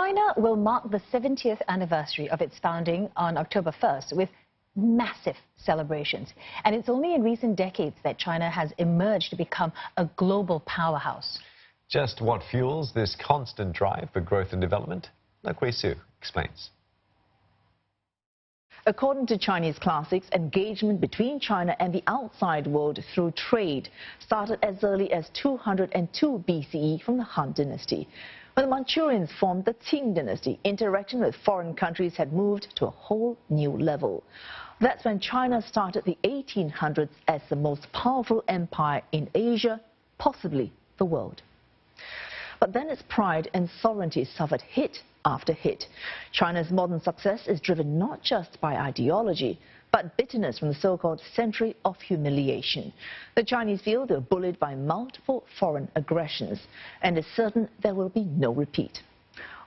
China will mark the 70th anniversary of its founding on October 1st with massive celebrations. And it's only in recent decades that China has emerged to become a global powerhouse. Just what fuels this constant drive for growth and development? Wei Su explains. According to Chinese classics, engagement between China and the outside world through trade started as early as 202 BCE from the Han Dynasty. When the Manchurians formed the Qing Dynasty, interaction with foreign countries had moved to a whole new level. That's when China started the 1800s as the most powerful empire in Asia, possibly the world. But then its pride and sovereignty suffered hit after hit. China's modern success is driven not just by ideology, but bitterness from the so-called century of humiliation. The Chinese feel they were bullied by multiple foreign aggressions, and it's certain there will be no repeat.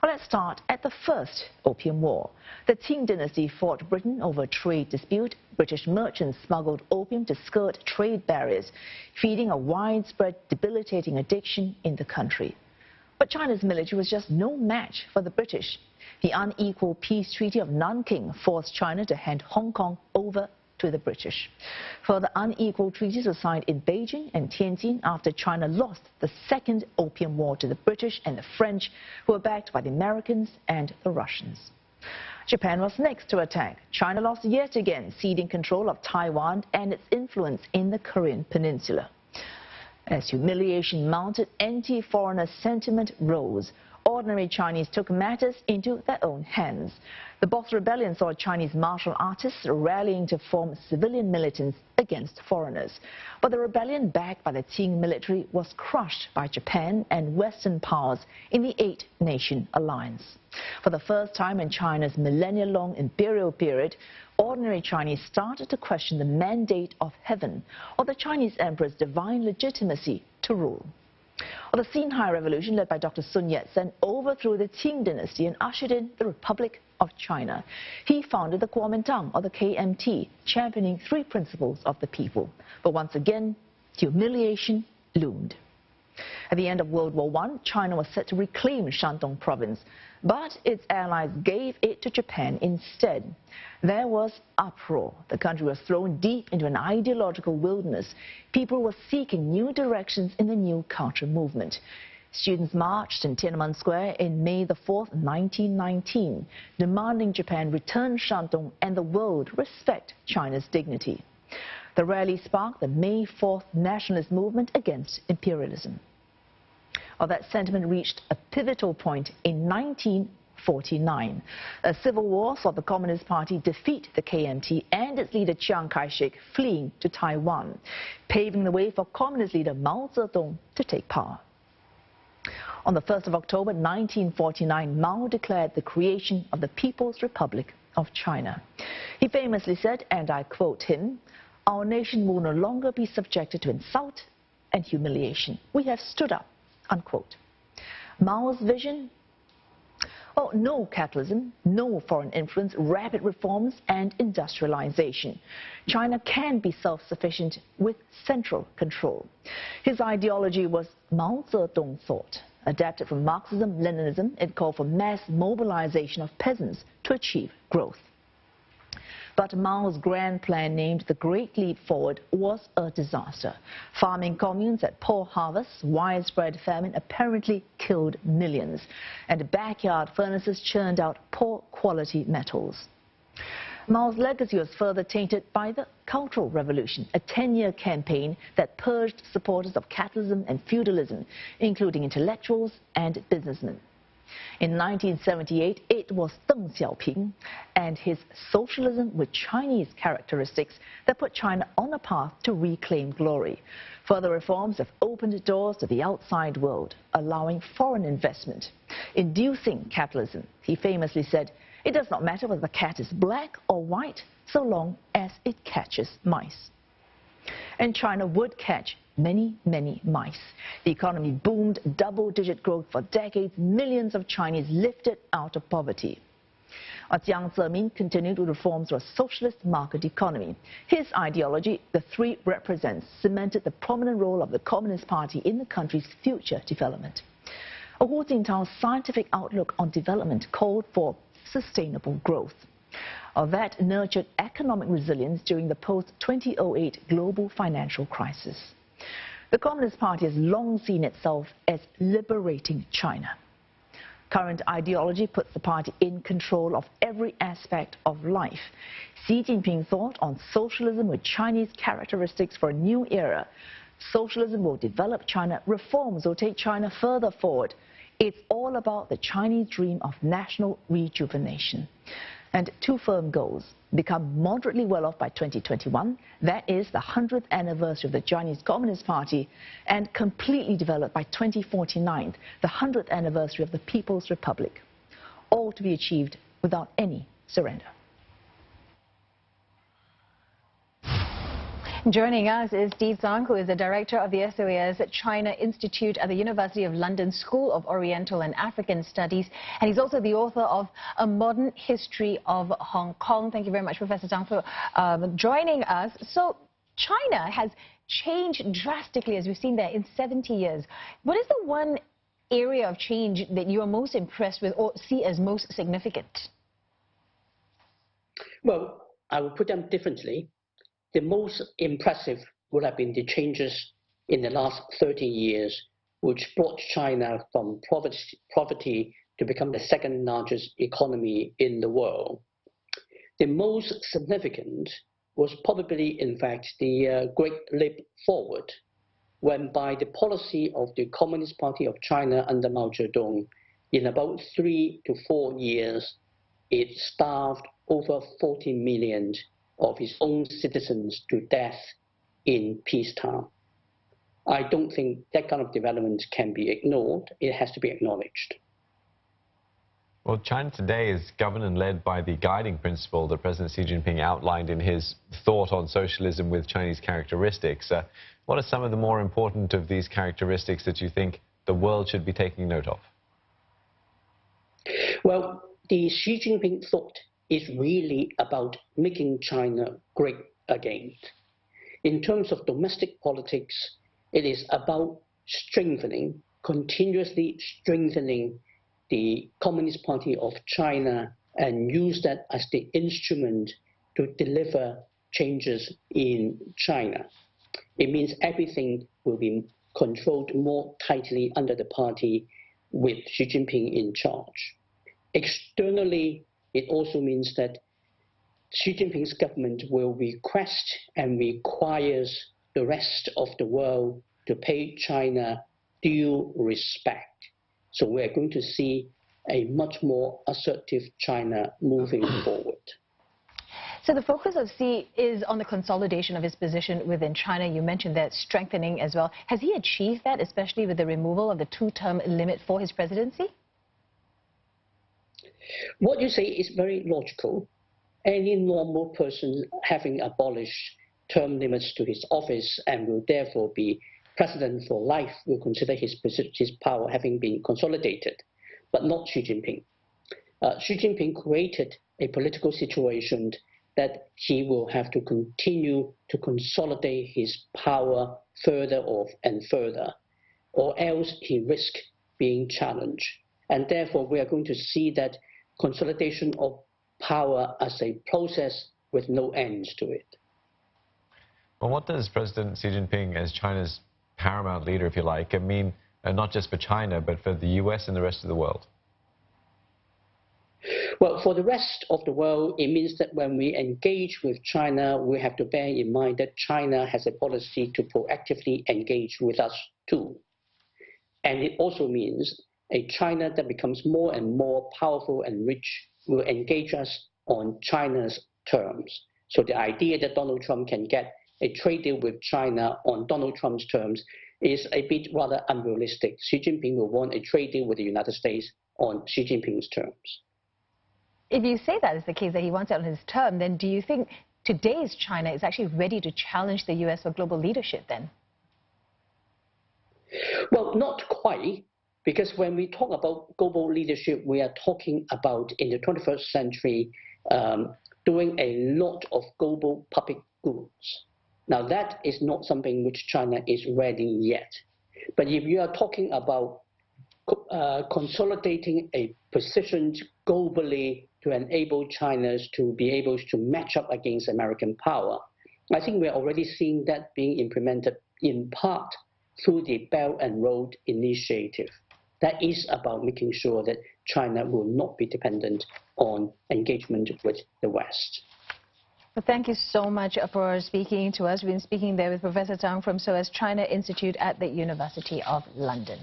Well, let's start at the First Opium War. The Qing Dynasty fought Britain over a trade dispute. British merchants smuggled opium to skirt trade barriers, feeding a widespread, debilitating addiction in the country. But China's military was just no match for the British. The unequal peace treaty of Nanking forced China to hand Hong Kong over to the British. Further unequal treaties were signed in Beijing and Tianjin after China lost the Second Opium War to the British and the French, who were backed by the Americans and the Russians. Japan was next to attack. China lost yet again, ceding control of Taiwan and its influence in the Korean peninsula. As humiliation mounted, anti-foreigner sentiment rose. Ordinary Chinese took matters into their own hands. The Boxer Rebellion saw Chinese martial artists rallying to form civilian militants against foreigners. But the rebellion, backed by the Qing military, was crushed by Japan and Western powers in the Eight-Nation Alliance. For the first time in China's millennia-long imperial period, ordinary Chinese started to question the mandate of heaven or the Chinese emperor's divine legitimacy to rule. Well, the Xinhai Revolution, led by Dr. Sun Yat-sen, overthrew the Qing dynasty and ushered in the Republic of China. He founded the Kuomintang, or the KMT, championing three principles of the people. But once again, humiliation loomed. At the end of World War I, China was set to reclaim Shandong province, but its allies gave it to Japan instead. There was uproar. The country was thrown deep into an ideological wilderness. People were seeking new directions in the new counter movement. Students marched in Tiananmen Square in May the 4th, 1919, demanding Japan return Shandong and the world respect China's dignity. The rally sparked the May 4th nationalist movement against imperialism. Well, that sentiment reached a pivotal point in 1949. A civil war saw the Communist Party defeat the KMT and its leader Chiang Kai-shek fleeing to Taiwan, paving the way for Communist leader Mao Zedong to take power. On the 1st of October 1949, Mao declared the creation of the People's Republic of China. He famously said, and I quote him, "Our nation will no longer be subjected to insult and humiliation. We have stood up," unquote. Mao's vision? Oh, no capitalism, no foreign influence, rapid reforms and industrialization. China can be self-sufficient with central control. His ideology was Mao Zedong thought. Adapted from Marxism, Leninism, it called for mass mobilization of peasants to achieve growth. But Mao's grand plan, named the Great Leap Forward, was a disaster. Farming communes at poor harvests, widespread famine apparently killed millions, and backyard furnaces churned out poor quality metals. Mao's legacy was further tainted by the Cultural Revolution, a 10-year campaign that purged supporters of capitalism and feudalism, including intellectuals and businessmen. In 1978, it was Deng Xiaoping and his socialism with Chinese characteristics that put China on a path to reclaim glory. Further reforms have opened doors to the outside world, allowing foreign investment, inducing capitalism. He famously said, "It does not matter whether the cat is black or white, so long as it catches mice." And China would catch many, many mice. The economy boomed, double-digit growth for decades, millions of Chinese lifted out of poverty. Jiang Zemin continued with reforms for a socialist market economy. His ideology, the three represents, cemented the prominent role of the Communist Party in the country's future development. Hu Jintao's scientific outlook on development called for sustainable growth. That nurtured economic resilience during the post-2008 global financial crisis. The Communist Party has long seen itself as liberating China. Current ideology puts the party in control of every aspect of life. Xi Jinping thought on socialism with Chinese characteristics for a new era. Socialism will develop China, reforms will take China further forward. It's all about the Chinese dream of national rejuvenation. And two firm goals: become moderately well off by 2021, that is the 100th anniversary of the Chinese Communist Party, and completely developed by 2049, the 100th anniversary of the People's Republic. All to be achieved without any surrender. Joining us is Steve Tsang, who is the director of the SOAS China Institute at the University of London School of Oriental and African Studies, and he's also the author of A Modern History of Hong Kong. Thank you very much, Professor Tsang, for joining us. So China has changed drastically, as we've seen there, in 70 years. What is the one area of change that you are most impressed with or see as most significant? Well, I will put them differently. The most impressive would have been the changes in the last 30 years, which brought China from poverty to become the second largest economy in the world. The most significant was probably, in fact, the Great Leap Forward, when by the policy of the Communist Party of China under Mao Zedong, in about 3 to 4 years, it starved over 40 million of his own citizens to death in peacetime. I don't think that kind of development can be ignored. It has to be acknowledged. Well, China today is governed and led by the guiding principle that President Xi Jinping outlined in his thought on socialism with Chinese characteristics. What are some of the more important of these characteristics that you think the world should be taking note of? Well, the Xi Jinping thought is really about making China great again. In terms of domestic politics, it is about strengthening, continuously strengthening the Communist Party of China and use that as the instrument to deliver changes in China. It means everything will be controlled more tightly under the party with Xi Jinping in charge. Externally, it also means that Xi Jinping's government will request and requires the rest of the world to pay China due respect. So we're going to see a much more assertive China moving forward. So the focus of Xi is on the consolidation of his position within China. You mentioned that strengthening as well. Has he achieved that, especially with the removal of the two-term limit for his presidency? What you say is very logical. Any normal person having abolished term limits to his office and will therefore be president for life will consider his power having been consolidated, but not Xi Jinping. Xi Jinping created a political situation that he will have to continue to consolidate his power further off and further, or else he risks being challenged. And therefore, we are going to see that consolidation of power as a process with no ends to it. Well, what does President Xi Jinping, as China's paramount leader, if you like, mean not just for China, but for the US and the rest of the world? Well, for the rest of the world, it means that when we engage with China, we have to bear in mind that China has a policy to proactively engage with us too. And it also means a China that becomes more and more powerful and rich will engage us on China's terms. So the idea that Donald Trump can get a trade deal with China on Donald Trump's terms is a bit rather unrealistic. Xi Jinping will want a trade deal with the United States on Xi Jinping's terms. If you say that is the case, that he wants it on his term, then do you think today's China is actually ready to challenge the US for global leadership then? Well, not quite. Because when we talk about global leadership, we are talking about, in the 21st century, doing a lot of global public goods. Now, that is not something which China is ready yet. But if you are talking about consolidating a position globally to enable China to be able to match up against American power. I think we're already seeing that being implemented in part through the Belt and Road Initiative. That is about making sure that China will not be dependent on engagement with the West. Well, thank you so much for speaking to us. We've been speaking there with Professor Tsang from SOAS China Institute at the University of London.